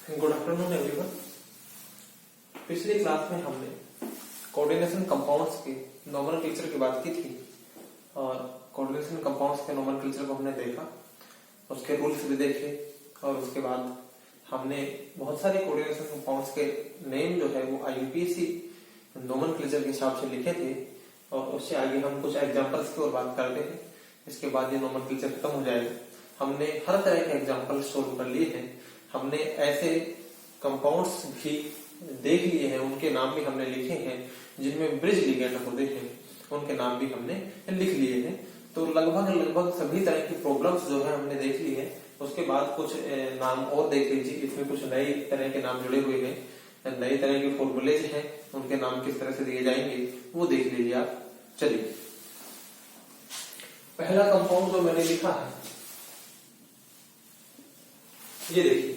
Good afternoon everyone. पिछली class में हमने कोऑर्डिनेशन कंपाउंड्स के नोमेनक्लेचर की बात की थी और कोऑर्डिनेशन कंपाउंड्स के नोमेनक्लेचर को हमने देखा, उसके रूल्स भी देखे और उसके बाद हमने बहुत सारे कोऑर्डिनेशन कंपाउंड्स के नेम जो है वो आईयूपीएसी नोमेनक्लेचर के हिसाब से लिखे थे और उससे आगे हम कुछ एग्जांपल्स की ओर बात करते हैं। इसके बाद ये नोमेनक्लेचर खत्म हो जाएगा। हमने हर तरह के एग्जांपल सोल्व कर लिए हैं। हमने ऐसे कंपाउंड्स भी देख लिए हैं, उनके नाम भी हमने लिखे हैं जिनमें ब्रिज लिगेंड होते हैं, उनके नाम भी हमने लिख लिए हैं। तो लगभग सभी तरह की प्रॉब्लम्स जो है हमने देख ली है। उसके बाद कुछ नाम और देख लीजिए, इसमें कुछ नए तरह के नाम जुड़े हुए हैं, नए तरह के फॉर्मूलेज हैं, उनके नाम किस तरह से दिए जाएंगे वो देख लीजिए आप। चलिए, पहला कंपाउंड जो मैंने लिखा है ये देखिए,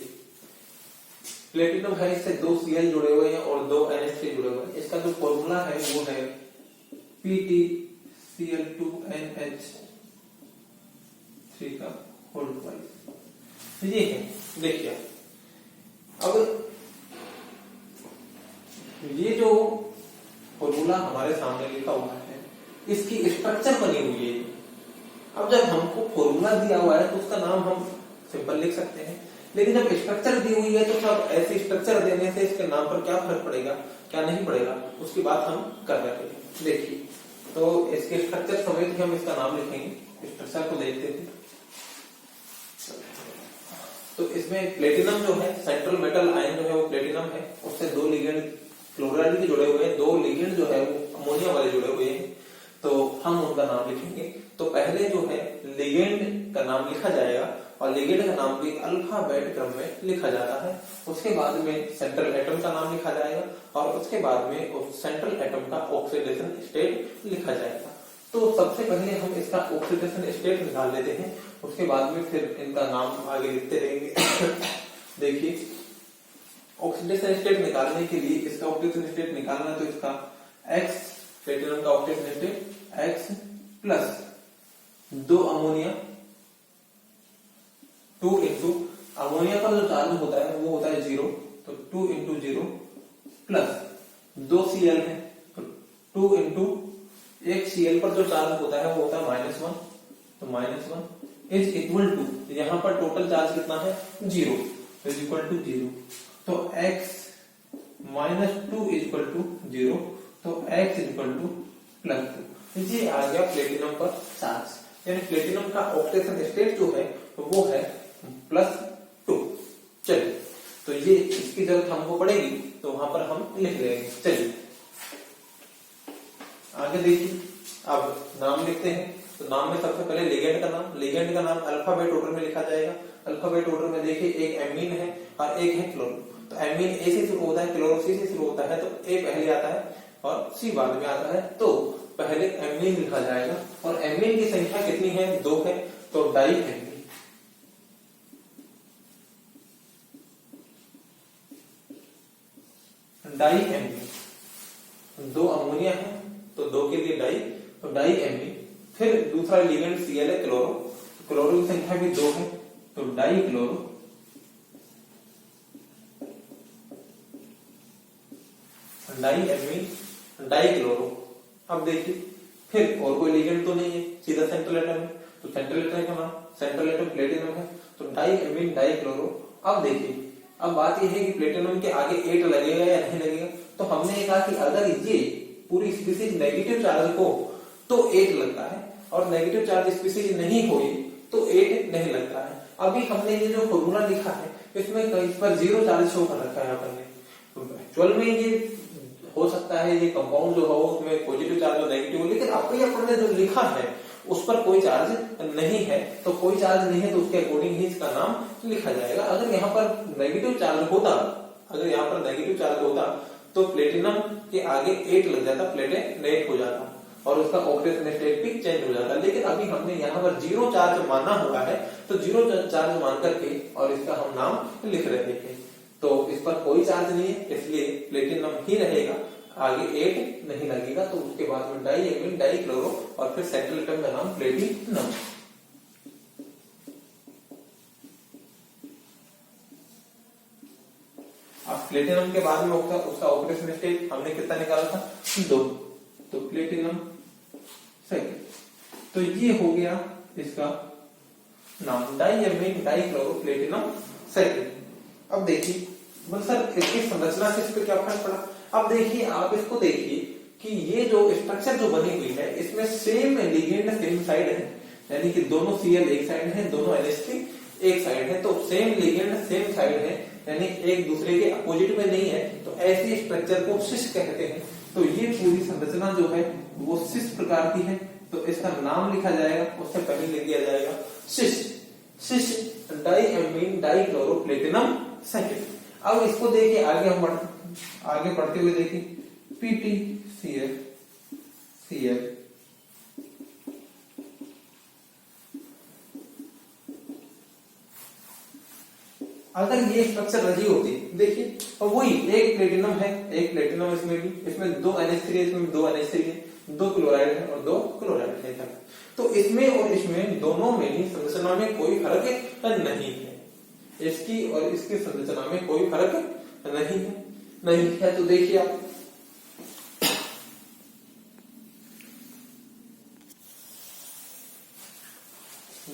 प्लेटिनम है, इससे 2 Cl जुड़े हुए हैं और 2 NH3 जुड़े हुए हैं। इसका जो फॉर्मूला है वो है PtCl2NH3 का होल ट्वाइस। ये है, देखिए अब ये जो फॉर्मूला हमारे सामने लिखा हुआ है इसकी स्ट्रक्चर बनी हुई है। अब जब हमको फॉर्मूला दिया हुआ है तो उसका नाम हम सिंपल लिख सकते हैं, लेकिन जब स्ट्रक्चर दी हुई है तो सब ऐसे स्ट्रक्चर देने से इसके नाम पर क्या फर्क पड़ेगा, क्या नहीं पड़ेगा, उसकी बात हम कर रहे हैं। देखिए, तो इसके स्ट्रक्चर समेत हम इसका नाम लिखेंगे। स्ट्रक्चर को देखते थे तो इसमें प्लेटिनम जो है, सेंट्रल मेटल आयन जो है वो प्लेटिनम है, उससे 2 लिगेंड क्लोराइड के जुड़े हुए हैं, 2 लिगेंड जो है वो अमोनिया वाले जुड़े हुए हैं, तो हम उनका नाम लिखेंगे। तो पहले जो है लिगेंड का नाम लिखा जाएगा और लिगेंड का नाम भी अल्फाबेट क्रम में लिखा जाता है। उसके बाद में सेंट्रल एटम का नाम लिखा जाएगा और उसके बाद में सेंट्रल एटम का ऑक्सीडेशन स्टेट लिखा जाएगा। तो सबसे पहले हम इसका ऑक्सीडेशन स्टेट निकाल लेते हैं, उसके बाद में फिर इनका नाम आगे लिखते रहेंगे। देखिए, ऑक्सीडेशन स्टेट निकालने के लिए इसका ऑक्सीडेशन स्टेट निकालना, तो इसका X प्लेटिनम का oxidation state X plus 2 ammonia, 2 into ammonia का जो चार्ज होता है वो होता है 0, तो 2 इंटू 0 प्लस 2 Cl है, तो 2 इंटू 1 Cl पर जो चार्ज होता है वो होता है -1, तो -1 इज इक्वल टू, यहां पर टोटल चार्ज कितना है 0, इज इक्वल टू 0, तो x minus 2 is equal to 0, तो x is equal to plus 2। ये आ गया प्लेटिनम पर चार्ज, यानी प्लेटिनम का ऑक्सीडेशन स्टेट जो है वो है +2। चलिए, तो ये इसकी जरूरत हमको पड़ेगी तो वहां पर हम लिख लेंगे। चलिए आगे देखिए, अब नाम लिखते हैं। तो नाम में सबसे पहले लिगेंड का नाम अल्फाबेट ऑर्डर में लिखा जाएगा। अल्फाबेट ऑर्डर में देखिए, एक एमीन है और एक है क्लोरो। तो एमीन ए से शुरू होता है, क्लोरो सी से शुरू होता है, तो ए पहले आता है और सी बाद में आता है। तो पहले एमीन लिखा जाएगा और एमीन की संख्या कितनी है, 2 है, तो diammine. Diammine, 2 ammonia है तो 2 के लिए डाई, तो डाई एमीन। फिर दूसरा लिगेंड Cl है, क्लोरो, तो क्लोरो की संख्या भी 2 है, तो dichloro. Diammine, dichloro. अब देखिए, फिर और कोई लिगेंड तो नहीं है, सीधा सेंट्रल एटम है, तो सेंट्रल एटम का नाम, सेंट्रल एटम प्लेटिनम है, तो डाई एमीन डाई क्लोरो। अब देखिए, अब बात यह है कि प्लेटिनम के आगे 8 लगेगा या नहीं लगेगा। तो हमने ये कहा कि अगर ये पूरी स्पीसीज नेगेटिव चार्ज हो तो 8 लगता है और नेगेटिव चार्ज स्पीसीज नहीं हुई तो 8 नहीं लगता है। अभी हमने ये जो फॉर्मूला लिखा है इसमें कहीं पर 0 चार्ज शो कर रखा है अपन ने, तो एक्चुअल में ये हो सकता है ये कंपाउंड जो हो उसमें पॉजिटिव चार्ज और नेगेटिव हो, लेकिन अपन ने जो लिखा है उस पर कोई चार्ज नहीं है, तो कोई चार्ज नहीं है तो उसके अकॉर्डिंग ही इसका नाम लिखा जाएगा। अगर यहाँ पर नेगेटिव चार्ज होता तो प्लेटिनम के आगे 8 लग जाता, प्लेटिनेट हो जाता और उसका ऑक्सीडेशन स्टेट भी चेंज हो जाता। लेकिन अभी हमने यहाँ पर 0 चार्ज माना हुआ है, तो 0 चार्ज मान करके और इसका हम नाम लिख रहे हैं। तो इस पर कोई चार्ज नहीं है, इसलिए प्लेटिनम ही रहेगा, आगे 8 नहीं लगेगा। तो उसके बाद में डाई एमीन डाई क्लोरो और फिर सेंट्रल एटम का नाम प्लेटिनम। अब प्लेटिनम के बाद में उसका ऑक्सीडेशन स्टेट हमने कितना निकाला था 2, तो प्लेटिनम सेकेंड। तो ये हो गया इसका नाम डाइअमीन डाइक्लोरोप्लेटिनम सेकेंड। अब देखिए बोल सर इसकी संरचना से इस पर क्या फर्क पड़ा। अब देखिए आप इसको देखिए कि ये जो स्ट्रक्चर जो बनी हुई है इसमें सेम लिगेंड सेम साइड है, यानी कि दोनों Cl एक साइड है, दोनों NH3 एक साइड है, तो सेम लिगेंड सेम साइड है, यानी एक दूसरे के अपोजिट में नहीं है, तो ऐसे स्ट्रक्चर को सिस कहते हैं। तो ये पूरी संरचना जो है वो सिस प्रकार की है, तो इसका नाम लिखा जाएगा, उससे पहले लिख दिया जाएगा सिस डाइअमीन डाइक्लोरोप्लेटिनम सेकेंड। अब इसको देखिए आगे बढ़ते हुए देखिए PtCl अगर ये स्ट्रक्चर रही होती देखिए, और वही एक प्लेटिनम है, एक प्लेटिनम इसमें 2 NH3 है, इसमें 2 NH3 है, 2 क्लोराइड है और 2 क्लोराइड है। तो इसमें और इसमें दोनों में ही संरचना में कोई फर्क नहीं है, इसकी और इसकी संरचना में कोई फर्क नहीं है। तो देखिए आप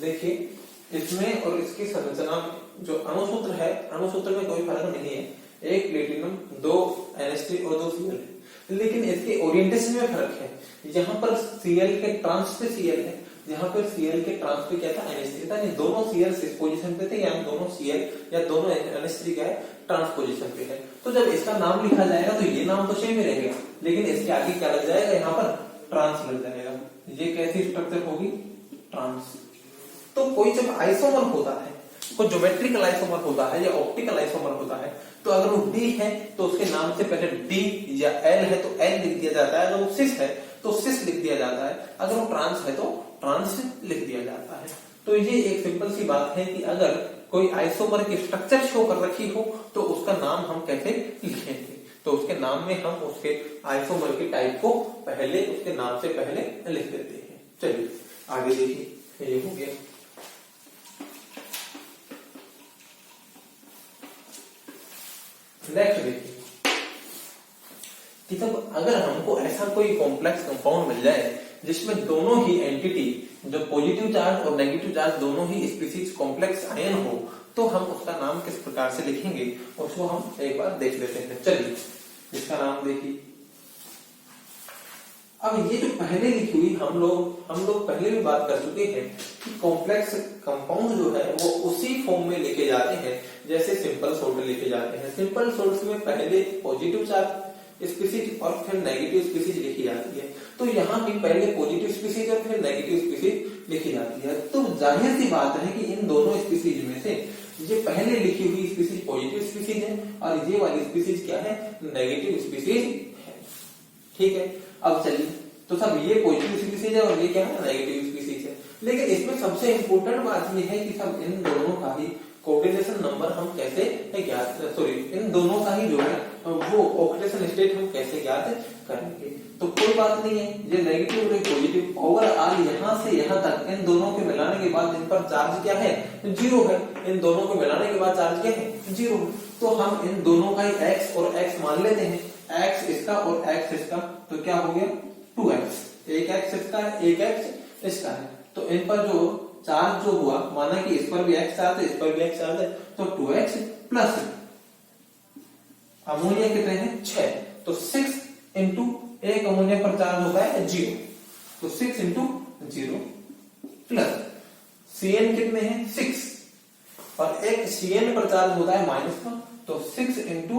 देखिए इसमें और इसकी संरचना में जो अणुसूत्र है, अणुसूत्र में कोई फर्क नहीं है, एक प्लेटिनम 2 NH3 और 2 Cl है, लेकिन इसके ओरिएंटेशन में फर्क है। यहाँ पर Cl के ट्रांस पे Cl है, यहाँ पर Cl के ट्रांस पे क्या था NH3 था, यानी दोनों Cl इस पोजीशन पे थे, यानी दोनों Cl या दोनों NH3 क्या है ट्रांस पोजीशन पे है। तो जब इसका नाम लिखा जाएगा तो ये नाम तो सेम ही रहेगा, लेकिन इसके आगे क्या लग जाएगा, यहाँ पर ट्रांस लग जाएगा। ये कैसी स्ट्रक्चर होगी, ट्रांस। तो कोई जब आइसोमर होता है, कोई ज्योमेट्रिकल आइसोमर होता है या ऑप्टिकल आइसोमर होता है, तो अगर वो D है तो उसके नाम से पहले D या L है तो L लिख दिया जाता है, अगर वो सिस है तो सिस लिख दिया जाता है, अगर वो ट्रांस है तो ट्रांस लिख दिया जाता है। तो ये एक सिंपल सी बात है कि अगर कोई आइसोमर की स्ट्रक्चर शो कर रखी हो तो उसका नाम हम कैसे लिखेंगे, तो उसके नाम में हम उसके आइसोमर की टाइप को पहले उसके नाम से पहले लिख देते हैं। चलिए आगे देखिए, ये हो गया। नेक्स्ट देखिए कि जब अगर हमको ऐसा कोई कॉम्प्लेक्स कंपाउंड मिल जाए जिसमें दोनों ही एंटिटी जो पॉजिटिव चार्ज और नेगेटिव चार्ज दोनों ही स्पीसीज कॉम्प्लेक्स आयन हो, तो हम उसका नाम किस प्रकार से लिखेंगे उसको हम एक बार देख लेते हैं। चलिए इसका नाम देखिए। अब ये जो पहले लिखी हुई हम लोग पहले भी बात कर चुके हैं कि कॉम्प्लेक्स कंपाउंड जो है वो उसी फॉर्म में लिखे जाते हैं जैसे सिंपल सॉल्ट लिखे जाते हैं। सिंपल सॉल्ट में पहले पॉजिटिव चार्ज स्पीसीज और फिर नेगेटिव स्पीसीज लिखी जाती है, तो यहाँ भी पहले पॉजिटिव स्पीसीज और फिर नेगेटिव स्पीसीज लिखी जाती है। तो जाहिर सी बात है कि इन दोनों स्पीसीज में से ये पहले लिखी हुई स्पीसीज पॉजिटिव स्पीसीज है और ये वाली स्पीसीज क्या है, नेगेटिव स्पीसीज है। ठीक है, अब चलिए तो सब ये पॉजिटिव स्पीसीज है और ये क्या है, नेगेटिव स्पीसीज है। लेकिन इसमें सबसे इंपॉर्टेंट बात ये है कि सब इन दोनों का ही कोऑर्डिनेशन नंबर हम कैसे ज्ञात, इन दोनों का ही जो है वो ऑक्सीडेशन स्टेट हम कैसे ज्ञात करेंगे। तो कोई बात नहीं है, ये नेगेटिव और पॉजिटिव ओवरऑल यहाँ से यहाँ तक इन दोनों के मिलाने के बाद इन पर चार्ज क्या है, जीरो है। इन दोनों को मिलाने के बाद चार्ज क्या है, जीरो। तो हम इन दोनों का ही x और x मान लेते हैं, x इसका और x इसका, तो क्या हो गया 2x, एक x इसका है एक x इसका है। तो इन पर जो चार्ज जो हुआ, माना कि इस पर भी x चार्ज है इस पर भी x चार्ज है, तो 2x प्लस अमोनिया कितने हैं 6, तो 6 इंटू एक अमोनिया पर चार्ज होता है 0, तो 6 इंटू 0 प्लस Cn कितने हैं 6 और एक Cn पर चार्ज होता है -1, तो 6 इंटू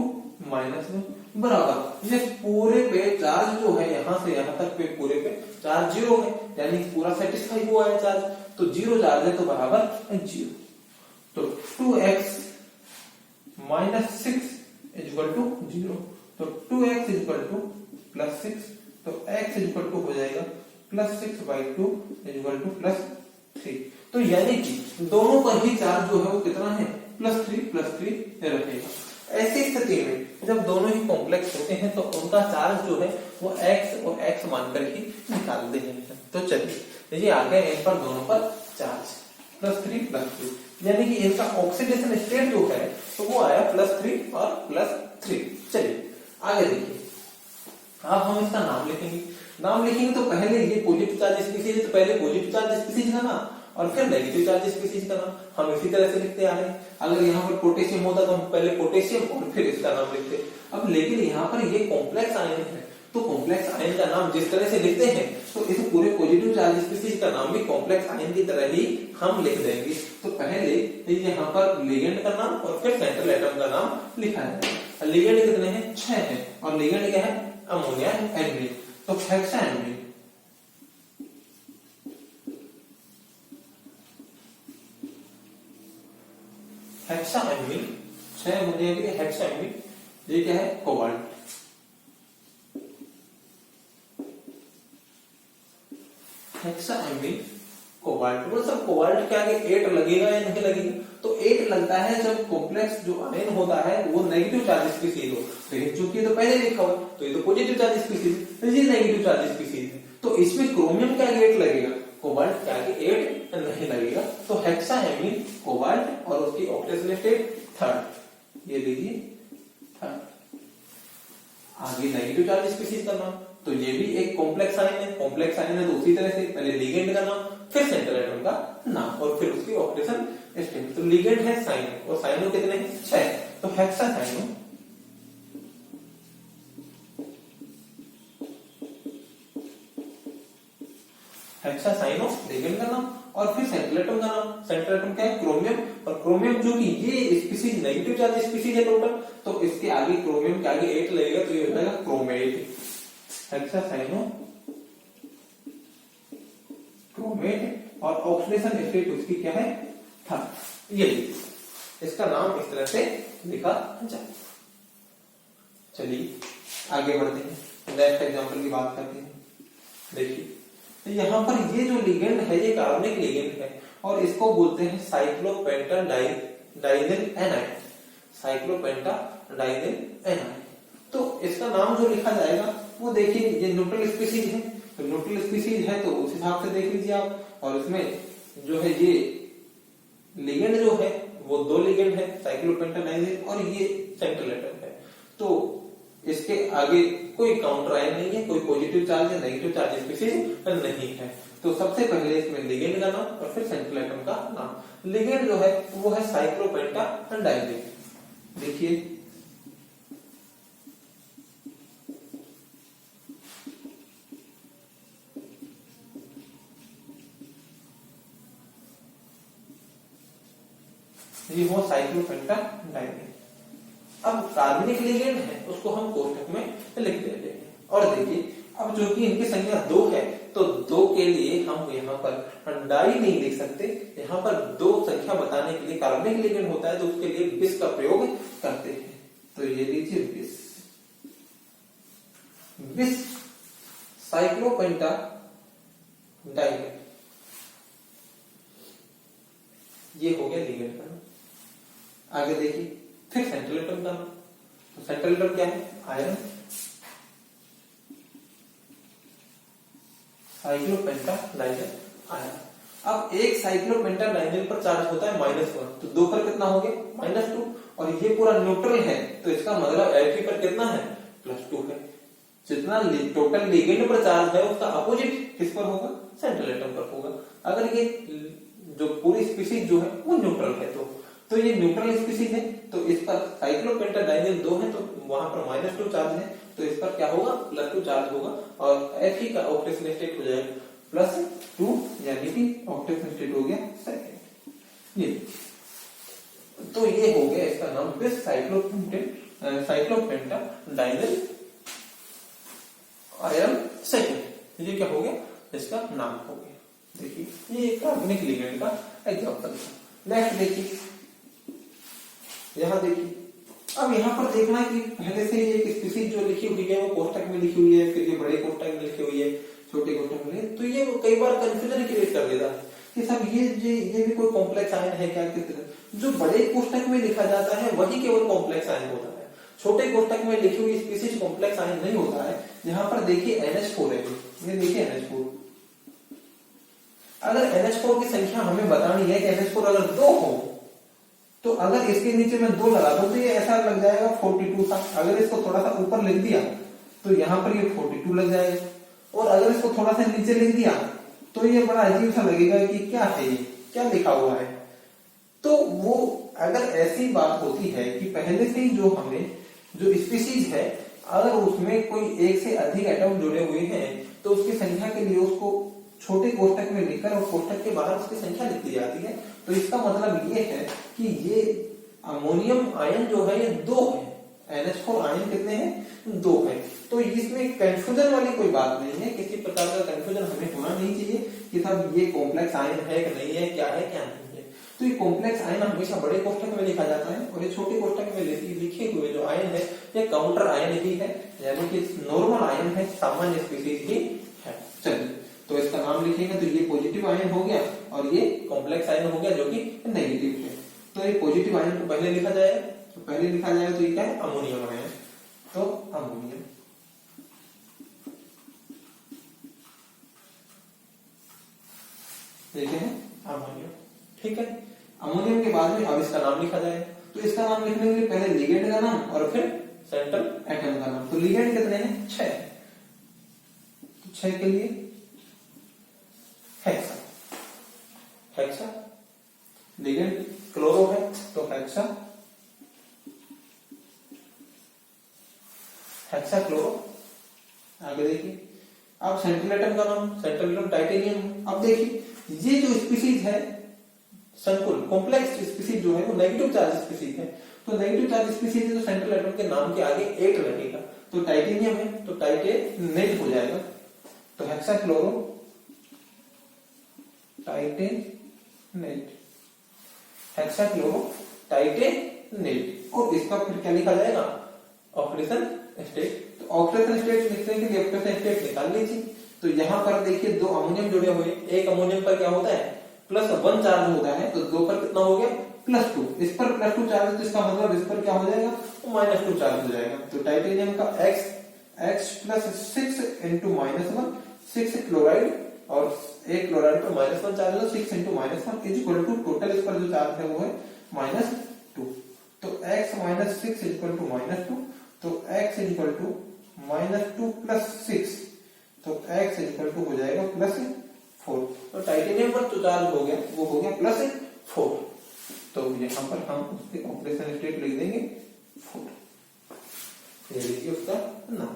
-1 बराबर ये पूरे पे चार्ज जो है यहाँ से यहाँ तक पे पूरे पे चार्ज 0 है, यानी पूरा सेटिस्फाई हुआ है चार्ज, तो 0 चार्ज है तो बराबर 0। तो 2x - 6 = 0, तो 2x = +6, तो x = हो जाएगा +6/2 = +3। तो यानी कि दोनों का ही चार्ज जो है वो कितना है, +3 रहेगा। ऐसी स्थिति में जब दोनों ही कॉम्प्लेक्स होते हैं तो उनका चार्ज जो है वो x और x मानकर ही निकाल देंगे। तो चलिए ये आ गया इन पर दोनों पर चार्ज +3 +2, यानी कि इनका ऑक्सीडेशन स्टेट जो है तो वो आया +3 और +3। चलिए आगे देखिए, अब हम इसका नाम लिखेंगे। नाम लिखेंगे तो पहले ये पॉजिटिव चार्ज स्पीसीज है तो पहले पॉजिटिव चार्ज स्पीसीज का नाम और फिर नेगेटिव चार्ज स्पीसीज का नाम। हम इसी तरह से लिखते आ रहे हैं। अगर यहाँ पर पोटेशियम होता तो हम पहले पोटेशियम और फिर इसका नाम लिखते। अब लेकिन यहाँ पर ये कॉम्प्लेक्स आयन है तो कॉम्प्लेक्स आयन का नाम जिस तरह से लिखते हैं तो इस पूरे पॉजिटिव चार्ज स्पीसीज का नाम भी कॉम्प्लेक्स आयन की तरह ही हम लिख देंगे। तो पहले यहाँ पर लिगेंड का नाम और फिर सेंट्रल एटम का नाम लिखा है। लिगेंड कितने हैं? 6 है और लिगेंड क्या है? अमोनिया एनडी। तो हेक्साएनडी, हेक्साएनडी 6 अमोनिया के लिए हेक्साएनडी। ये क्या है? कोबाल्ट। हेक्साएनडी कोबाल्ट। वो सब कोबाल्ट के आगे 8 लगेगा या नहीं लगेगा? तो 8 लगता है जब कॉम्प्लेक्स जो आयन होता है वो नेगेटिव चार्ज स्पीसीज हो। लेकिन चूंकि तो पहले लिखा हुआ तो ये तो पॉजिटिव चार्ज स्पीसीज है, तो ये नेगेटिव चार्ज स्पीसीज है। तो इसमें क्रोमियम के आगे 8 लगेगा, कोबाल्ट के आगे 8 नहीं लगेगा। तो हेक्साएमीन कोबाल्ट और उसकी ऑक्टेशनल स्टेट 3rd। ये लीजिए 3rd। आगे नेगेटिव चार्ज स्पीसीज का नाम, तो ये भी एक कॉम्प्लेक्स आयन है। कॉम्प्लेक्स आयन है तो उसी तरह से पहले लिगेंड का नाम फिर सेंट्रल एटम का नाम और फिर उसकी ऑक्टेशन स्टेट। तो लिगेंड है साइनो और साइनो कितने हैं? 6। तो हेक्सासाइनो, हेक्सासाइनो लिगेंड का नाम और फिर सेंट्रल एटम का नाम। सेंट्रल एटम क्या है? क्रोमियम। और क्रोमियम जो कि ये स्पीसीज नेगेटिव चार्ज स्पीसीज है टोटल, तो इसके आगे क्रोमियम के आगे 8 लगेगा तो ये हो जाएगा क्रोमेट। हेक्सासाइनो क्रोमेट और ऑक्सीडेशन स्टेट उसकी क्या है? 3rd। ये इसका नाम इस तरह से लिखा जाए। चलिए आगे बढ़ते हैं, नेक्स्ट एग्जांपल की बात करते हैं। देखिए तो यहाँ पर ये जो लिगेंड है ये कार्बनिक लिगेंड है और इसको बोलते हैं साइक्लोपेंटाडाइनिल एनाइड। साइक्लोपेंटाडाइनिल एनाइड। तो इसका नाम जो लिखा जाएगा वो देखिए, ये न्यूट्रल स्पीसीज है तो न्यूट्रल स्पीसीज है तो उस हिसाब से देख लीजिए आप। और इसमें जो है ये लिगेंड जो है वो 2 लिगेंड है, साइक्लोपेंटाडाइनिल और ये सेंट्रल एटम है। तो इसके आगे कोई काउंटर आयन नहीं है, कोई पॉजिटिव चार्ज या नेगेटिव चार्ज स्पीसीज नहीं है। तो सबसे पहले इसमें लिगेंड का नाम और फिर सेंट्रल एटम का नाम। लिगेंड जो है वो है साइक्लोपेंटाडाइनिल। देखिए ये वो साइक्लोपेंटाडाइनिल। अब कार्बनिक लिगेंड है उसको हम कोष्ठक में लिख देते हैं। और देखिए अब जो कि इनकी संख्या 2 है तो 2 के लिए हम यहाँ पर डाई नहीं लिख सकते। यहाँ पर 2 संख्या बताने के लिए कार्बनिक लिगेंड होता है तो उसके लिए बिस का प्रयोग करते हैं। तो ये लीजिए बिस, बिस साइक्लोपेंटाडाइनिल, ये हो गया लिगेंड का नाम। आगे देखिए फिर सेंट्रल एटम का नाम। तो सेंट्रल एटम क्या है? आयरन। साइक्लोपेंटाडाइनिल आयरन। अब एक साइक्लोपेंटाडाइनिल पर चार्ज होता है -1 तो 2 पर कितना हो गया? -2। और ये पूरा न्यूट्रल है तो इसका मतलब Fe पर कितना है? +2 है। जितना टोटल लिगेंड पर चार्ज है उसका अपोजिट किस पर होगा? सेंट्रल एटम पर होगा। अगर ये जो पूरी स्पीसीज जो है वो न्यूट्रल है तो ये न्यूट्रल स्पीसीज है तो इस पर साइक्लोपेंटाडाइनिल 2 है तो वहां पर -2 चार्ज है तो इस पर क्या होगा? +2 चार्ज होगा और Fe का ऑक्टेशनल स्टेट हो जाएगा +2 यानी कि ऑक्टेशनल स्टेट हो गया 2nd। ये तो ये हो गया इसका नाम बिस साइक्लोपेंटाडाइनिल आयरन 2nd। ये क्या हो गया? इसका नाम हो गया। देखिए ये कार्बनिक लिगेंड का एग्जांपल था। नेक्स्ट देखिए, यहाँ देखिए अब यहाँ पर देखना कि पहले से एक स्पीसीज जो लिखी हुई है वो कोष्ठक में लिखी हुई है, फिर ये बड़े कोष्ठक में लिखी हुई है, छोटे कोष्ठक में, तो ये कई बार कंफ्यूजन क्रिएट कर देता है कि सब ये भी कोई कॉम्प्लेक्स आयन है क्या? किस तरह जो बड़े कोष्ठक में लिखा जाता है वही केवल कॉम्प्लेक्स आयन होता है। छोटे कोष्ठक में लिखी हुई स्पीसीज कॉम्प्लेक्स आयन नहीं होता है। यहाँ पर देखिए NH4 है, ये देखिए NH4। अगर NH4 की संख्या हमें बतानी है कि NH4 अगर 2 हो तो अगर इसके नीचे मैं 2 लगा दूं तो ये ऐसा लग जाएगा 42 सा। अगर इसको थोड़ा सा ऊपर लिख दिया तो यहाँ पर ये 42 लग जाएगा, और अगर इसको थोड़ा सा नीचे लिख दिया तो ये बड़ा अजीब सा लगेगा कि क्या है ये, क्या लिखा हुआ है। तो वो अगर ऐसी बात होती है कि पहले से ही जो हमें जो स्पीशीज है अगर उसमें कोई एक से अधिक एटम जुड़े हुए हैं तो उसकी संख्या के लिए उसको छोटे कोष्टक में लिखकर और कोष्टक के बाहर उसकी संख्या लिखी जाती है। तो इसका मतलब ये है कि ये अमोनियम आयन जो है ये 2 है, NH4 आयन कितने हैं, 2 है। तो इसमें कंफ्यूजन वाली कोई बात नहीं है, किसी प्रकार का कंफ्यूजन हमें होना नहीं चाहिए कि साहब ये कॉम्प्लेक्स आयन है कि नहीं है, क्या है क्या नहीं है। तो ये कॉम्प्लेक्स आयन हमेशा बड़े कोष्टक में लिखा जाता है और ये छोटे कोष्टक में लिखे हुए जो आयन है ये काउंटर आयन ही है, यानी कि नॉर्मल आयन है, सामान्य स्पीशीज ही है। चलिए तो इसका नाम लिखेंगे तो ये पॉजिटिव आयन हो गया और ये कॉम्प्लेक्स आयन हो गया जो कि नेगेटिव है। तो ये पॉजिटिव आयन को पहले लिखा जाएगा, तो पहले लिखा जाएगा तो ये क्या है, अमोनियम आयन। तो अमोनियम, देखते हैं अमोनियम, ठीक है। अमोनियम के बाद में अब इसका नाम लिखा जाएगा, तो इसका नाम लिखने के लिए पहले लिगेंड का नाम और फिर सेंट्रल एटम का नाम। तो लिगेंड कितने हैं, 6, तो 6 के लिए हेक्सा, हेक्सा। लिगेंड क्लोरो है तो हेक्सा, हेक्सा क्लोरो। आगे देखिए अब सेंट्रल एटम का नाम, सेंट्रल एटम टाइटेनियम। अब देखिए ये जो स्पीशीज है संकुल कॉम्प्लेक्स स्पीशीज जो है वो नेगेटिव चार्ज स्पीशीज है। तो नेगेटिव चार्ज स्पीशीज है तो सेंट्रल एटम के नाम के आगे 8 लगेगा, तो टाइटेनियम है तो टाइटेनेट हो जाएगा। तो hexa chloro titanate, hexa chloro titanate. और इसका फिर क्या लिखा जाएगा, ऑक्सीडेशन स्टेट। तो ऑक्सीडेशन स्टेट लिखने के लिए ऑक्सीडेशन स्टेट निकाल लीजिए। तो यहां पर देखिए 2 अमोनियम जुड़े हुए, एक अमोनियम पर क्या होता है +1 चार्ज होता है, तो 2 पर कितना हो गया +2। इस पर +2 चार्ज, तो इसका मतलब इस पर क्या हो जाएगा, -2 चार्ज हो जाएगा। तो टाइटेनियम का X + 6 × -1, 6 क्लोराइड और एक क्लोराइड पर -1 चार्ज है, 6 × -1 = टोटल इस पर जो चार्ज है वो है -2। तो x - 6 = -2, तो x = -2 + 6, तो x = हो जाएगा +4। तो टाइटेनियम पर जो चार्ज हो गया वो हो गया +4। तो यहां पर हम उसके ऑक्सीडेशन स्टेट लिख देंगे 4, ये लीजिए उसका नाम।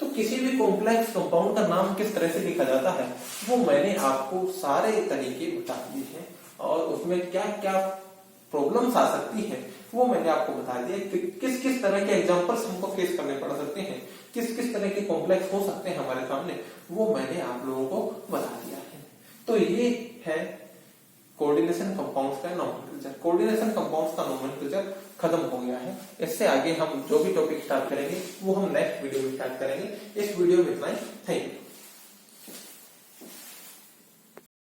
तो किसी भी कॉम्प्लेक्स कंपाउंड का नाम किस तरह से लिखा जाता है वो मैंने आपको सारे तरीके बता दिए हैं, और उसमें क्या क्या प्रॉब्लम्स आ सकती है वो मैंने आपको बता दिया कि किस किस तरह के एग्जांपल्स हमको फेस करने पड़ सकते हैं, किस किस तरह के कॉम्प्लेक्स हो सकते हैं हमारे सामने, वो मैंने आप लोगों को बता दिया है। तो ये है कोऑर्डिनेशन कंपाउंड्स का नोमेनक्लेचर। कोऑर्डिनेशन कंपाउंड्स का नोमेनक्लेचर खत्म हो गया है। इससे आगे हम जो भी टॉपिक स्टार्ट करेंगे वो हम नेक्स्ट वीडियो में स्टार्ट करेंगे। इस वीडियो में इतना ही, थैंक यू।